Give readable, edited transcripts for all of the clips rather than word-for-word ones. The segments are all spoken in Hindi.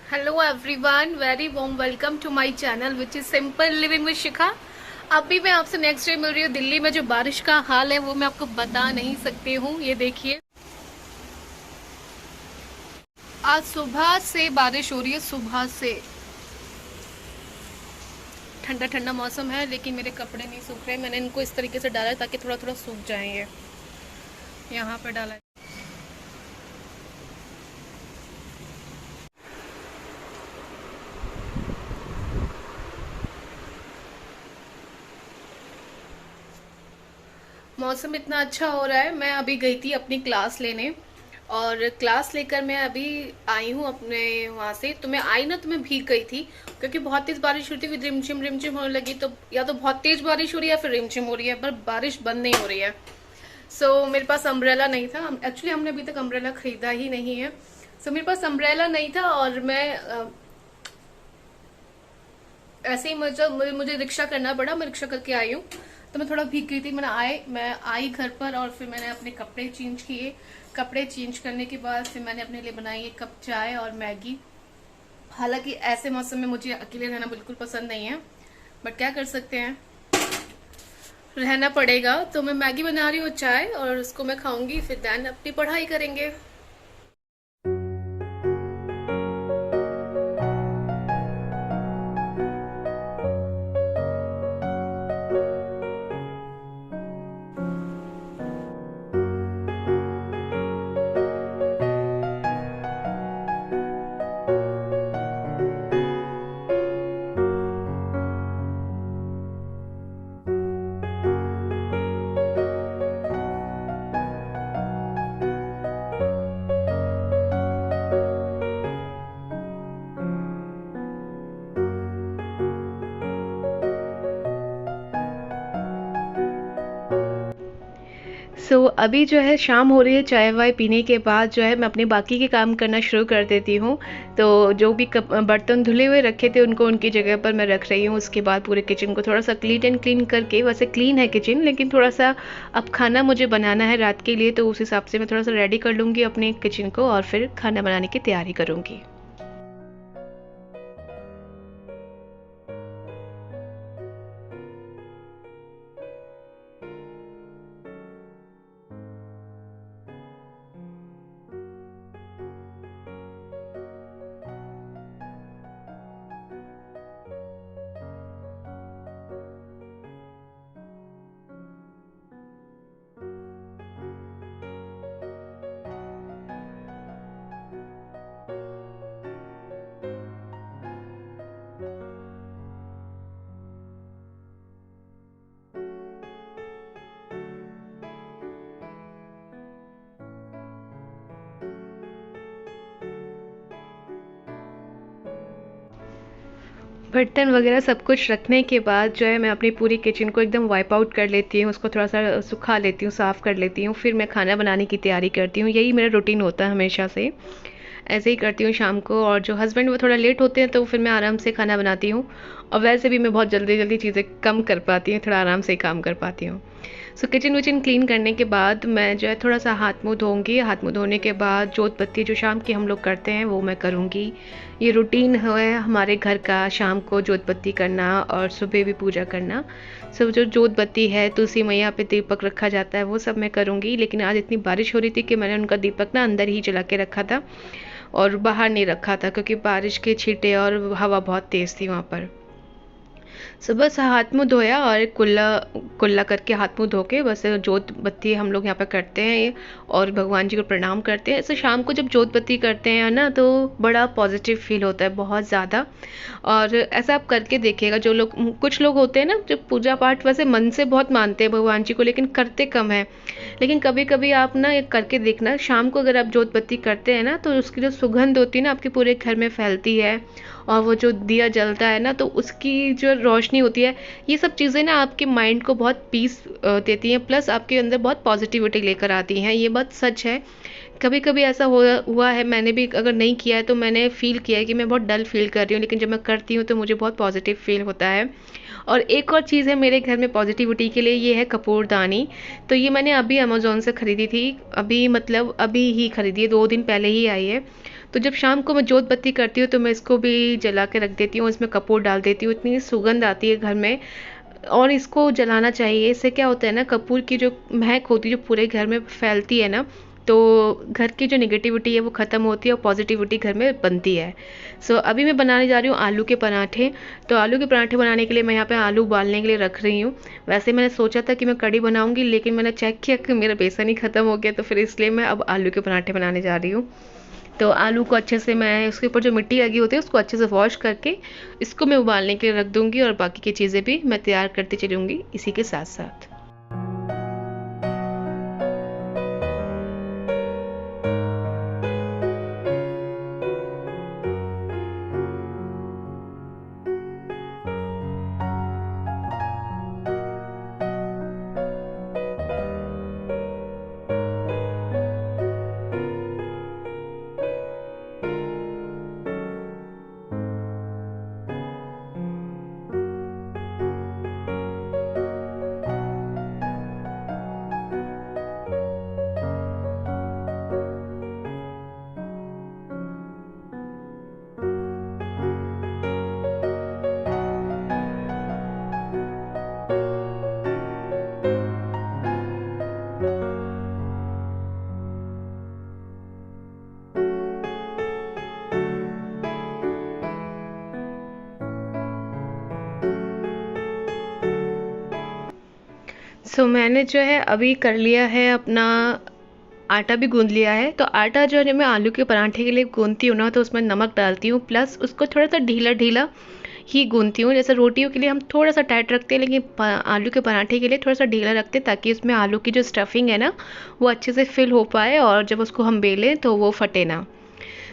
Hello everyone, very warm welcome to my channel which is simple living with Shikha. अभी मैं आपसे नेक्स्ट डे मिल रही हूँ। दिल्ली में जो बारिश का हाल है वो मैं आपको बता नहीं सकती हूँ। ये देखिए, आज सुबह से बारिश हो रही है। सुबह से ठंडा ठंडा मौसम है, लेकिन मेरे कपड़े नहीं सूख रहे। मैंने इनको इस तरीके से डाला है ताकि थोड़ा थोड़ा सूख जाएं। ये यहाँ पर डाला है। मौसम इतना अच्छा हो रहा है। मैं अभी गई थी अपनी क्लास लेने, और क्लास लेकर मैं अभी आई हूँ अपने वहाँ से। तो मैं आई ना, तो मैं भीग गई थी क्योंकि बहुत तेज बारिश हो रही थी। फिर रिमझिम होने लगी, तो या तो बहुत तेज बारिश हो रही है या फिर रिमझिम हो रही है, पर बारिश बंद नहीं हो रही है। मेरे पास अम्ब्रेला नहीं था। एक्चुअली हमने अभी तक अम्ब्रेला खरीदा ही नहीं है। मेरे पास अम्ब्रेला नहीं था, और मैं ऐसे ही मुझे रिक्शा करना पड़ा। मैं रिक्शा करके आई हूँ, तो मैं थोड़ा भीग गई थी। मैं आई घर पर, और फिर मैंने अपने कपड़े चेंज किए। कपड़े चेंज करने के बाद फिर मैंने अपने लिए बनाई एक कप चाय और मैगी। हालांकि ऐसे मौसम में मुझे अकेले रहना बिल्कुल पसंद नहीं है, बट क्या कर सकते हैं, रहना पड़ेगा। तो मैं मैगी बना रही हूँ, चाय, और उसको मैं खाऊंगी। फिर देन अपनी पढ़ाई करेंगे। अभी जो है शाम हो रही है। चाय वाय पीने के बाद जो है मैं अपने बाकी के काम करना शुरू कर देती हूँ। तो जो भी बर्तन धुले हुए रखे थे उनको उनकी जगह पर मैं रख रही हूँ। उसके बाद पूरे किचन को थोड़ा सा क्लीन करके, वैसे क्लीन है किचन, लेकिन थोड़ा सा अब खाना मुझे बनाना है रात के लिए, तो उस हिसाब से मैं थोड़ा सा रेडी कर लूँगी अपने किचन को, और फिर खाना बनाने की तैयारी करूँगी। बर्तन वगैरह सब कुछ रखने के बाद जो है मैं अपनी पूरी किचन को एकदम वाइप आउट कर लेती हूँ। उसको थोड़ा सा सुखा लेती हूँ, साफ़ कर लेती हूँ। फिर मैं खाना बनाने की तैयारी करती हूँ। यही मेरा रूटीन होता है हमेशा से। ऐसे ही करती हूँ शाम को। और जो हस्बैंड वो थोड़ा लेट होते हैं, तो फिर मैं आराम से खाना बनाती हूँ। और वैसे भी मैं बहुत जल्दी जल्दी चीज़ें कम कर पाती हूँ, थोड़ा आराम से ही काम कर पाती हूँ। किचन विचन क्लीन करने के बाद मैं जो है थोड़ा सा हाथ मुँह धोऊंगी। हाथ मुँह धोने के बाद जोत बत्ती जो शाम की हम लोग करते हैं वो मैं करूँगी। ये रूटीन है हमारे घर का, शाम को जोत बत्ती करना और सुबह भी पूजा करना। सब जो जोत बत्ती है, तुलसी मैया पे दीपक रखा जाता है, वो सब मैं करूँगी। लेकिन आज इतनी बारिश हो रही थी कि मैंने उनका दीपक ना अंदर ही जला के रखा था, और बाहर नहीं रखा था, क्योंकि बारिश के छींटे और हवा बहुत तेज़ थी वहाँ पर। सुबह से हाथ मुँह धोया, और कुल्ला कुल्ला करके हाथ मुँह धो के बस जोत बत्ती हम लोग यहाँ पर करते हैं, और भगवान जी को प्रणाम करते हैं। ऐसे शाम को जब जोत बत्ती करते हैं ना, तो बड़ा पॉजिटिव फील होता है, बहुत ज़्यादा। और ऐसा आप करके देखिएगा। जो लोग, कुछ लोग होते हैं ना, जो पूजा पाठ वैसे मन से बहुत मानते हैं भगवान जी को, लेकिन करते कम है। लेकिन कभी कभी आप ना एक करके देखना, शाम को अगर आप जोत बत्ती करते हैं ना, तो उसकी जो सुगंध होती है ना, आपके पूरे घर में फैलती है। और वो जो दिया जलता है ना, तो उसकी जो रोशनी होती है, ये सब चीज़ें ना आपके माइंड को बहुत पीस देती हैं, प्लस आपके अंदर बहुत पॉजिटिविटी लेकर आती हैं। ये बात सच है। कभी कभी ऐसा हुआ है, मैंने भी अगर नहीं किया है तो मैंने फ़ील किया है कि मैं बहुत डल फील कर रही हूँ, लेकिन जब मैं करती हूँ तो मुझे बहुत पॉजिटिव फील होता है। और एक और चीज़ है मेरे घर में पॉजिटिविटी के लिए, ये है कपूरदानी। तो ये मैंने अभी अमेज़ोन से ख़रीदी थी, अभी मतलब अभी ही ख़रीदी है, 2 दिन पहले ही आई है। तो जब शाम को मैं जोत बत्ती करती हूँ तो मैं इसको भी जला के रख देती हूँ, इसमें कपूर डाल देती हूँ, इतनी सुगंध आती है घर में। और इसको जलाना चाहिए, इससे क्या होता है ना, कपूर की जो महक होती है जो पूरे घर में फैलती है ना, तो घर की जो नेगेटिविटी है वो ख़त्म होती है और पॉजिटिविटी घर में बनती है। सो अभी मैं बनाने जा रही हूँ आलू के पराठे। तो आलू के पराठे बनाने के लिए मैं यहाँ पे आलू उबालने के लिए रख रही हूँ। वैसे मैंने सोचा था कि मैं कढ़ी बनाऊंगी, लेकिन मैंने चेक किया कि मेरा बेसन ही ख़त्म हो गया, तो फिर इसलिए मैं अब आलू के पराठे बनाने जा रही हूँ। तो आलू को अच्छे से मैं उसके ऊपर जो मिट्टी लगी होती है उसको अच्छे से वॉश करके इसको मैं उबालने के लिए रख दूंगी, और बाकी की चीज़ें भी मैं तैयार करती चलूँगी इसी के साथ साथ। मैंने जो है अभी कर लिया है अपना, आटा भी गूंद लिया है। तो आटा जो है मैं आलू के पराठे के लिए गूंदती हूँ ना, तो उसमें नमक डालती हूँ, प्लस उसको थोड़ा सा ढीला ढीला ही गूंदती हूँ। जैसे रोटियों के लिए हम थोड़ा सा टाइट रखते हैं, लेकिन आलू के पराठे के लिए थोड़ा सा ढीला रखते हैं, ताकि उसमें आलू की जो स्टफिंग है ना वो अच्छे से फिल हो पाए, और जब उसको हम बेलें तो वो फटे ना।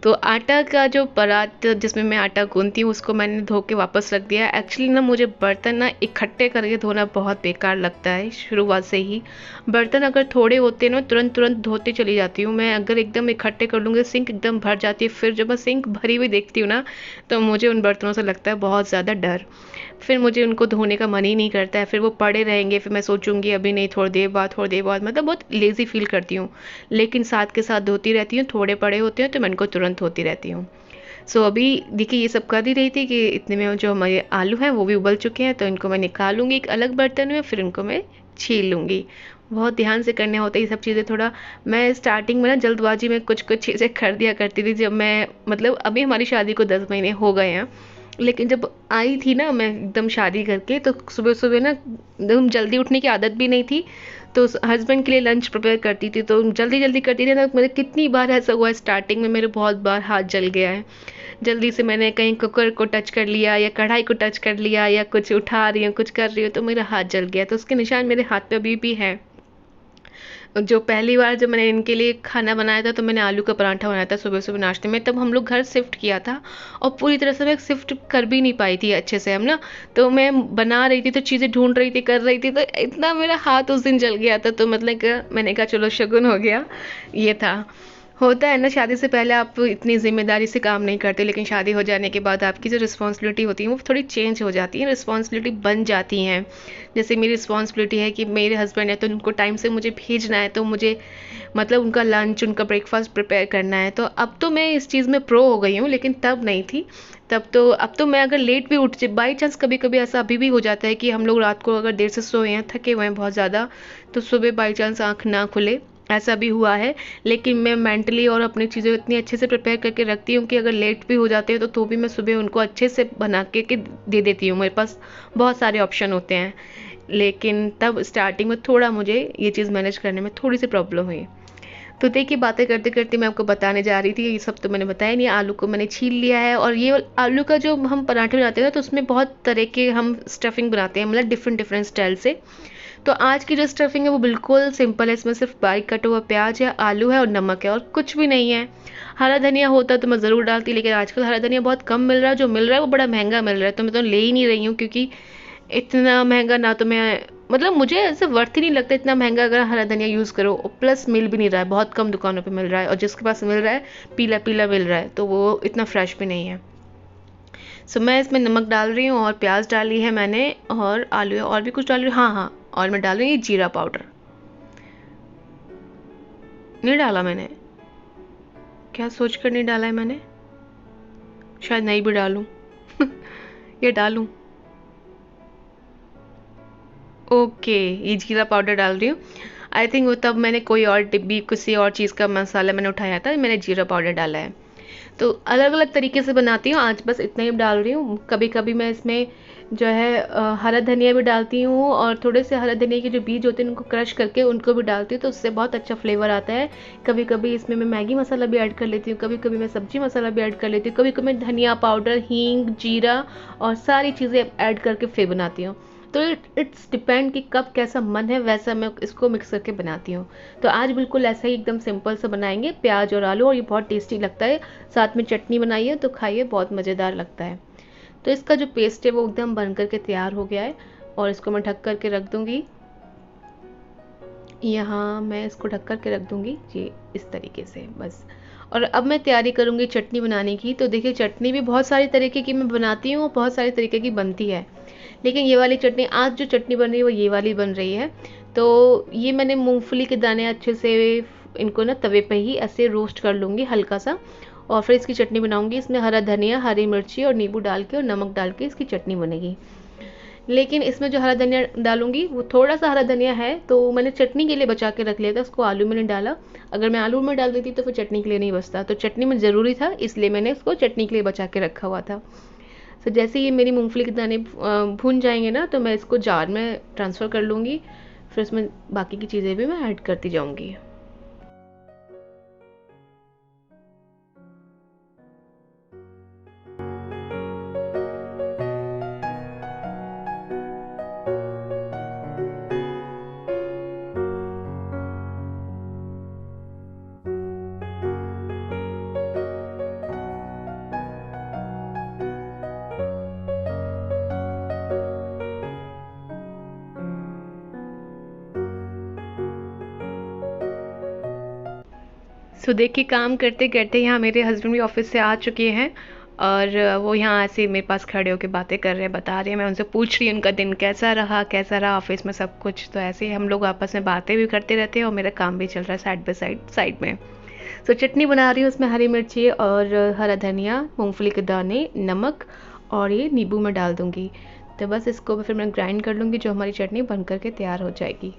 तो आटा का जो परात जिसमें मैं आटा गूंथती हूँ उसको मैंने धो के वापस रख दिया। एक्चुअली ना मुझे बर्तन ना इकट्ठे करके धोना बहुत बेकार लगता है शुरुआत से ही। बर्तन अगर थोड़े होते हैं ना तुरंत तुरंत धोते चली जाती हूँ मैं, अगर एकदम इकट्ठे कर लूँगी सिंक एकदम भर जाती है। फिर जब मैं सिंक भरी हुई देखती हूँ ना तो मुझे उन बर्तनों से लगता है बहुत ज़्यादा डर, फिर मुझे उनको धोने का मन ही नहीं करता है। फिर वो पड़े रहेंगे, फिर मैं सोचूंगी अभी नहीं, थोड़ी देर बाद, मतलब बहुत लेज़ी फील करती हूँ। लेकिन साथ के साथ धोती रहती हूँ, थोड़े पड़े होते हैं तो मैं इनको तुरंत धोती रहती हूँ। अभी देखिए ये सब कर ही रही थी कि इतने में जो हमारे आलू हैं वो भी उबल चुके हैं, तो इनको मैं निकालूंगी एक अलग बर्तन में, फिर इनको मैं छील लूँगी। बहुत ध्यान से करने होते हैं ये सब चीज़ें। थोड़ा मैं स्टार्टिंग में ना जल्दबाजी में कुछ कुछ चीज़ें कर दिया करती थी, जब मैं, मतलब अभी हमारी शादी को 10 महीने हो गए हैं, लेकिन जब आई थी ना मैं एकदम शादी करके, तो सुबह सुबह ना एकदम जल्दी उठने की आदत भी नहीं थी। तो हस्बैंड के लिए लंच प्रिपेयर करती थी तो जल्दी जल्दी करती थी ना, मेरे कितनी बार ऐसा हुआ है स्टार्टिंग में, मेरे बहुत बार हाथ जल गया है। जल्दी से मैंने कहीं कुकर को टच कर लिया या कढ़ाई को टच कर लिया या कुछ उठा रही हूँ कुछ कर रही हूँ तो मेरा हाथ जल गया। तो उसके निशान मेरे हाथ पे अभी भी हैं। जो पहली बार जब मैंने इनके लिए खाना बनाया था तो मैंने आलू का पराठा बनाया था सुबह सुबह नाश्ते में, तब हम लोग घर शिफ्ट किया था और पूरी तरह से मैं शिफ्ट कर भी नहीं पाई थी अच्छे से हम ना। तो मैं बना रही थी तो चीज़ें ढूंढ रही थी कर रही थी, तो इतना मेरा हाथ उस दिन जल गया था। तो मतलब कि मैंने कहा चलो शगुन हो गया। ये था, होता है ना, शादी से पहले आप इतनी जिम्मेदारी से काम नहीं करते, लेकिन शादी हो जाने के बाद आपकी जो रिस्पॉन्सिबिलिटी होती है वो थोड़ी चेंज हो जाती है, रिस्पॉन्सिबिलिटी बन जाती हैं। जैसे मेरी रिस्पॉन्सिबिलिटी है कि मेरे हस्बैंड है तो उनको टाइम से मुझे भेजना है, तो मुझे मतलब उनका लंच उनका ब्रेकफास्ट प्रिपेयर करना है। तो अब तो मैं इस चीज़ में प्रो हो गई हूँ, लेकिन तब नहीं थी। तब तो अब तो मैं अगर लेट भी उठ जाए बाई चांस, कभी कभी ऐसा अभी भी हो जाता है कि हम लोग रात को अगर देर से सोए हैं थके हुए हैं बहुत ज़्यादा, तो सुबह बाई चांस आँख ना खुले, ऐसा भी हुआ है। लेकिन मैं मेंटली और अपनी चीज़ें इतनी अच्छे से प्रिपेयर करके रखती हूँ कि अगर लेट भी हो जाते हैं तो भी मैं सुबह उनको अच्छे से बना के दे देती हूँ। मेरे पास बहुत सारे ऑप्शन होते हैं, लेकिन तब स्टार्टिंग में थोड़ा मुझे ये चीज़ मैनेज करने में थोड़ी सी प्रॉब्लम हुई। तो देखिए बातें करते करते मैं आपको बताने जा रही थी, ये सब तो मैंने बताया नहीं। आलू को मैंने छील लिया है, और ये आलू का जो हम पराठे बनाते हैं ना तो उसमें बहुत तरह के हम स्टफिंग बनाते हैं, मतलब डिफरेंट डिफरेंट स्टाइल से। तो आज की जो स्टफिंग है वो बिल्कुल सिंपल है, इसमें सिर्फ बारीक कटा हुआ प्याज है, आलू है और नमक है और कुछ भी नहीं है। हरा धनिया होता तो मैं ज़रूर डालती, लेकिन आजकल हरा धनिया बहुत कम मिल रहा है, जो मिल रहा है वो बड़ा महंगा मिल रहा है, तो मैं तो ले ही नहीं रही हूँ, क्योंकि इतना महंगा ना तो मैं, मतलब मुझे ऐसे वर्थ ही नहीं लगता इतना महंगा अगर हरा धनिया यूज़ करो। प्लस मिल भी नहीं रहा है, बहुत कम दुकानों पे मिल रहा है, और जिसके पास मिल रहा है पीला पीला मिल रहा है, तो वो इतना फ्रेश भी नहीं है। मैं इसमें नमक डाल रही हूँ और प्याज डाली है मैंने, और आलू है, और भी कुछ डाल रही हूँ, हाँ हाँ, और मैं डाल रही हूँ जीरा पाउडर। नहीं डाला मैंने, क्या सोच कर नहीं डाला है मैंने? शायद नहीं भी डालूं। ये डालूं? ओके, ये जीरा पाउडर डाल रही हूँ। आई थिंक वो तब मैंने कोई और डिब्बी किसी और चीज़ का मसाला मैंने उठाया था, मैंने जीरा पाउडर डाला है। तो अलग अलग तरीके से बनाती हूँ, आज बस इतना ही डाल रही हूँ। कभी कभी मैं इसमें जो है हरा धनिया भी डालती हूँ, और थोड़े से हरा धनिया के जो बीज होते हैं उनको क्रश करके उनको भी डालती हूँ, तो उससे बहुत अच्छा फ्लेवर आता है। कभी कभी इसमें मैं मैगी मसाला भी ऐड कर लेती हूँ, कभी कभी मैं सब्जी मसाला भी ऐड कर लेती हूँ, कभी कभी मैं धनिया पाउडर, हींग, जीरा और सारी चीज़ें ऐड करके फिर बनाती हूँ। तो इट्स डिपेंड कि कब कैसा मन है वैसा मैं इसको मिक्स करके बनाती हूँ। तो आज बिल्कुल ऐसा ही एकदम सिंपल सा बनाएंगे, प्याज और आलू, और ये बहुत टेस्टी लगता है। साथ में चटनी बनाइए तो खाइए, बहुत मज़ेदार लगता है। तो इसका जो पेस्ट है वो एकदम बन करके तैयार हो गया है, और इसको मैं ढक करके रख दूँगी। यहाँ मैं इसको ढक कर के रख दूँगी ये इस तरीके से बस। और अब मैं तैयारी करूँगी चटनी बनाने की। तो देखिए, चटनी भी बहुत सारी तरीके की मैं बनाती हूँ, बहुत सारे तरीके की बनती है। लेकिन ये वाली चटनी, आज जो चटनी बन रही है वो ये वाली बन रही है। तो ये मैंने मूंगफली के दाने अच्छे से इनको ना तवे पे ही ऐसे रोस्ट कर लूँगी हल्का सा, और फिर इसकी चटनी बनाऊँगी। इसमें हरा धनिया, हरी मिर्ची और नींबू डाल के और नमक डाल के इसकी चटनी बनेगी। लेकिन इसमें जो हरा धनिया डालूंगी वो थोड़ा सा हरा धनिया है, तो मैंने चटनी के लिए बचा के रख लिया था, उसको आलू में नहीं डाला। अगर मैं आलू में डाल देती तो फिर चटनी के लिए नहीं बचता, तो चटनी में ज़रूरी था, इसलिए मैंने उसको चटनी के लिए बचा के रखा हुआ था। तो जैसे ये मेरी मूंगफली के दाने भून जाएंगे ना, तो मैं इसको जार में ट्रांसफ़र कर लूँगी। फिर उसमें बाकी की चीज़ें भी मैं ऐड करती जाऊँगी। सो देखिए, काम करते करते यहाँ मेरे हस्बैंड भी ऑफिस से आ चुके हैं, और वो यहाँ ऐसे मेरे पास खड़े होकर बातें कर रहे हैं, बता रहे हैं। मैं उनसे पूछ रही हूँ उनका दिन कैसा रहा ऑफिस में सब कुछ। तो ऐसे ही हम लोग आपस में बातें भी करते रहते हैं, और मेरा काम भी चल रहा है साइड बाय साइड में। सो चटनी बना रही हूँ, उसमें हरी मिर्ची और हरा धनिया, मूंगफली के दाने, नमक, और ये नींबू में डाल दूँगी। तो बस इसको फिर मैं ग्राइंड कर लूँगी, जो हमारी चटनी बन करके तैयार हो जाएगी।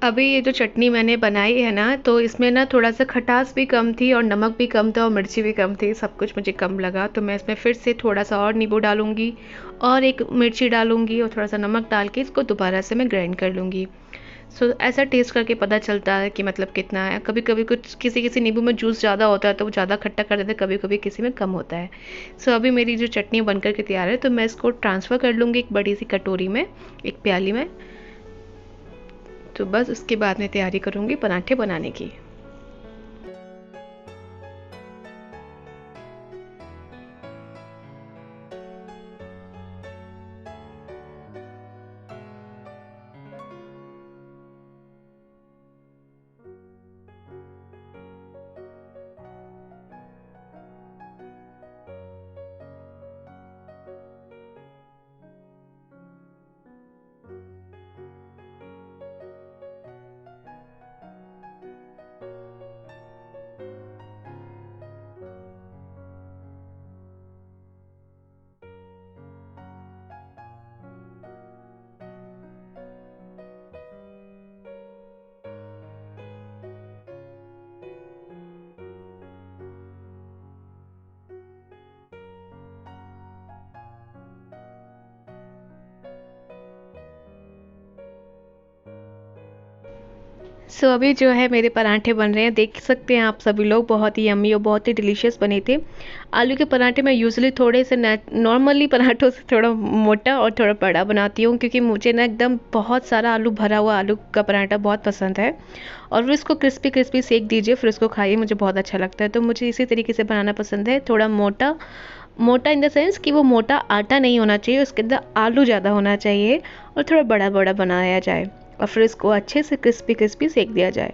अभी ये जो चटनी मैंने बनाई है ना, तो इसमें ना थोड़ा सा खटास भी कम थी, और नमक भी कम था, और मिर्ची भी कम थी, सब कुछ मुझे कम लगा। तो मैं इसमें फिर से थोड़ा सा और नींबू डालूंगी, और एक मिर्ची डालूंगी, और थोड़ा सा नमक डाल के इसको दोबारा से मैं ग्राइंड कर लूँगी। सो ऐसा टेस्ट करके पता चलता है कि मतलब कितना है। कभी कभी कुछ किसी किसी नींबू में जूस ज़्यादा होता है तो वो ज़्यादा खट्टा कर देते हैं, कभी कभी किसी में कम होता है। सो अभी मेरी जो चटनी बन कर के तैयार है, तो मैं इसको ट्रांसफ़र कर लूँगी एक बड़ी सी कटोरी में, एक प्याली में। तो बस उसके बाद मैं तैयारी करूँगी पराठे बनाने की। सो अभी जो है मेरे पराठे बन रहे हैं, देख सकते हैं आप सभी लोग, बहुत ही यम्मी और बहुत ही डिलीशियस बने थे। आलू के पराठे मैं यूजुअली थोड़े से नॉर्मली पराठों से थोड़ा मोटा और थोड़ा बड़ा बनाती हूँ, क्योंकि मुझे ना एकदम बहुत सारा आलू भरा हुआ आलू का पराठा बहुत पसंद है। और फिर इसको क्रिस्पी क्रिस्पी सेक दीजिए, फिर उसको खाइए, मुझे बहुत अच्छा लगता है। तो मुझे इसी तरीके से बनाना पसंद है, थोड़ा मोटा मोटा इन द सेंस कि वो मोटा आटा नहीं होना चाहिए, उसके अंदर आलू ज़्यादा होना चाहिए, और थोड़ा बड़ा बड़ा बनाया जाए, और फिर इसको अच्छे से क्रिस्पी क्रिस्पी सेक दिया जाए।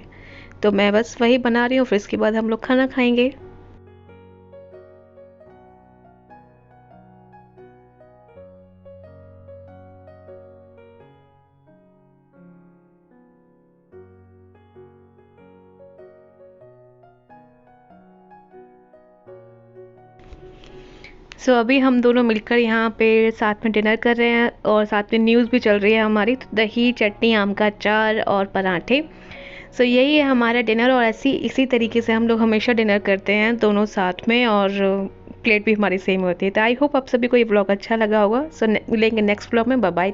तो मैं बस वही बना रही हूँ, फिर इसके बाद हम लोग खाना खाएंगे। सो अभी हम दोनों मिलकर यहाँ पे साथ में डिनर कर रहे हैं, और साथ में न्यूज़ भी चल रही है हमारी, तो दही चटनी आम का अचार और पराठे। सो यही है हमारा डिनर, और ऐसी इसी तरीके से हम लोग हमेशा डिनर करते हैं दोनों साथ में, और प्लेट भी हमारी सेम होती है। तो आई होप आप सभी को ये ब्लॉग अच्छा लगा होगा। सो मिलेंगे नेक्स्ट ब्लॉग में। Bye bye.